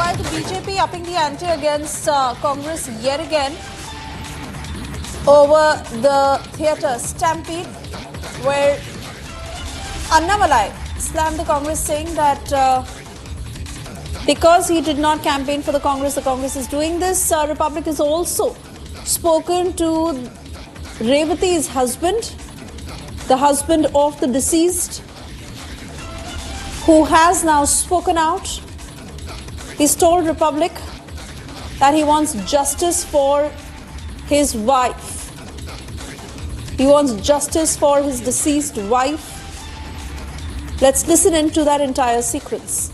Meanwhile, the BJP upping the ante against Congress yet again over the theatre stampede, where Annamalai slammed the Congress, saying that because he did not campaign for the Congress is doing this. Republic has also spoken to Revati's husband, the husband of the deceased, who has now spoken out. He's told Republic that he wants justice for his wife. He wants justice for his deceased wife. Let's listen into that entire sequence.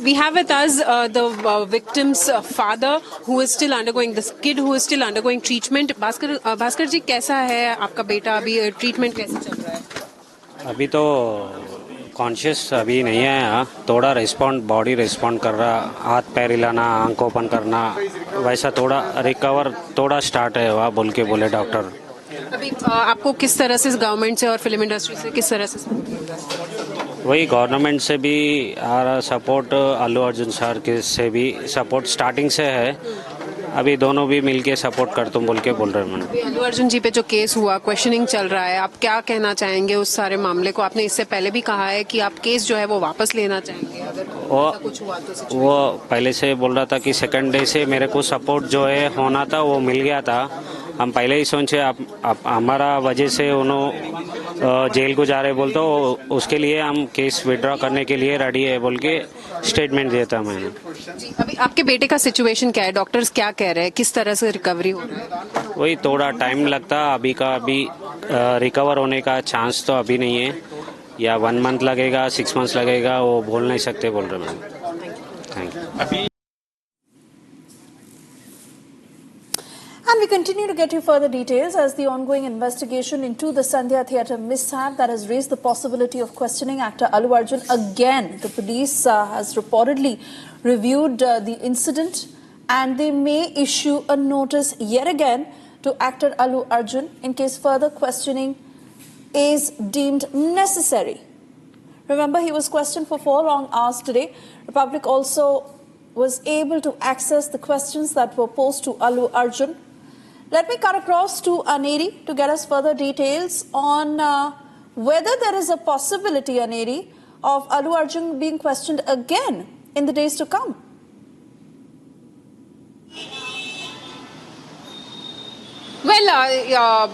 We have with us the victim's father, who is still undergoing, this kid who is still undergoing treatment. Bhaskar जी, कैसा है आपका बेटा? अभी treatment कैसे चल रहा है? अभी तो कॉन्शियस अभी नहीं है, थोड़ा बॉडी रिस्पॉन्ड कर रहा, हाथ पैर हिलाना, आंख ओपन करना, वैसा थोड़ा रिकवर थोड़ा स्टार्ट है वह बोले डॉक्टर। अभी आपको किस तरह से गवर्नमेंट से और फिल्म इंडस्ट्री से किस तरह से सपोर्ट मिल रहा है? वही गवर्नमेंट से भी आ रहा सपोर्ट, अल्लू अर्जुन सर के से भी सपोर्ट स्टार्टिंग से है, अभी दोनों भी मिलके सपोर्ट कर तुम बोल रहे हैं। मैंने अल्लू अर्जुन जी पे जो केस हुआ, क्वेश्चनिंग चल रहा है, आप क्या कहना चाहेंगे उस सारे मामले को? आपने इससे पहले भी कहा है कि आप केस जो है वो वापस लेना चाहेंगे अगर कुछ हुआ तो। वो पहले से बोल रहा था कि सेकंड डे से मेरे को सपोर्ट जो है होना था वो मिल गया था। हम पहले ही सोचे हमारा वजह से उन्होंने जेल को जा रहे बोल तो उसके लिए हम केस विड्रॉ करने के लिए रेडी है बोल के स्टेटमेंट दिया था मैंने। अभी आपके बेटे का सिचुएशन क्या है? डॉक्टर्स क्या कह रहे हैं? किस तरह से रिकवरी हो रहा है? वही थोड़ा टाइम लगता, अभी रिकवर होने का चांस तो अभी नहीं है, या 1 मंथ लगेगा 6 मंथ्स लगेगा वो बोल नहीं सकते बोल रहे मैंने। Thank you. And we continue to get you further details as the ongoing investigation into the Sandhya Theatre mishap that has raised the possibility of questioning actor Allu Arjun again. The police has reportedly reviewed the incident, and they may issue a notice yet again to actor Allu Arjun in case further questioning is deemed necessary. Remember, he was questioned for 4 long hours today. Republic also was able to access the questions that were posed to Allu Arjun. Let me cut across to Aneri to get us further details on whether there is a possibility, Aneri, of Allu Arjun being questioned again in the days to come. Well,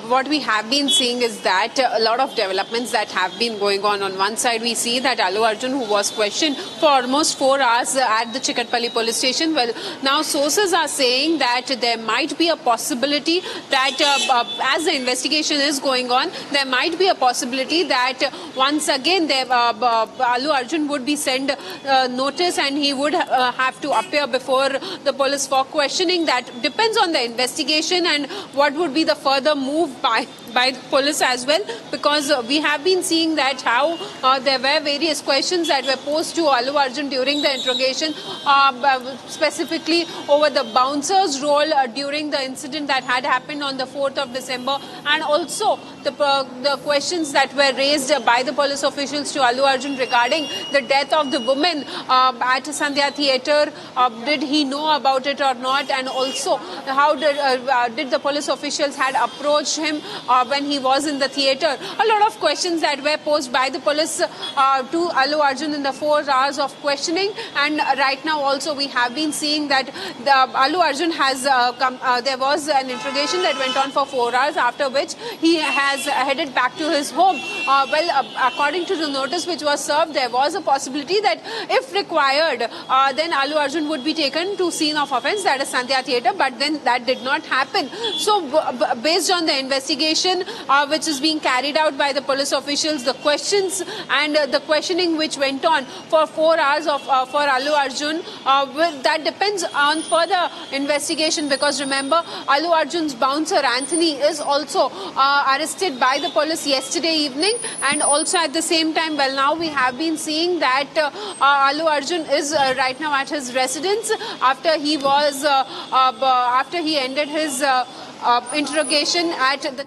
what we have been seeing is that a lot of developments that have been going on. On one side, we see that Allu Arjun, who was questioned for almost 4 hours at the Chikatpalli police station, well, now sources are saying that there might be a possibility that as the investigation is going on, there might be a possibility that once again Allu Arjun would be sent notice and he would have to appear before the police for questioning. That depends on the investigation and what would be the further move by the police as well, because we have been seeing that how there were various questions that were posed to Allu Arjun during the interrogation, specifically over the bouncer's role during the incident that had happened on the 4th of December, and also the questions that were raised by the police officials to Allu Arjun regarding the death of the woman at Sandhya Theatre. Did he know about it or not? And also, how did the police officials had approached him when he was in the theatre? A lot of questions that were posed by the police to Allu Arjun in the 4 hours of questioning. And right now also we have been seeing that Allu Arjun has there was an interrogation that went on for 4 hours, after which he has headed back to his home. According to the notice which was served, there was a possibility that if required, then Allu Arjun would be taken to scene of offence, that is Sandhya Theatre, but then that did not happen. So based on the investigation which is being carried out by the police officials, the questions and the questioning which went on for 4 hours for Allu Arjun, that depends on further investigation, because remember, Allu Arjun's bouncer Anthony is also arrested by the police yesterday evening, and also at the same time, well, now we have been seeing that Allu Arjun is right now at his residence after he ended his interrogation at the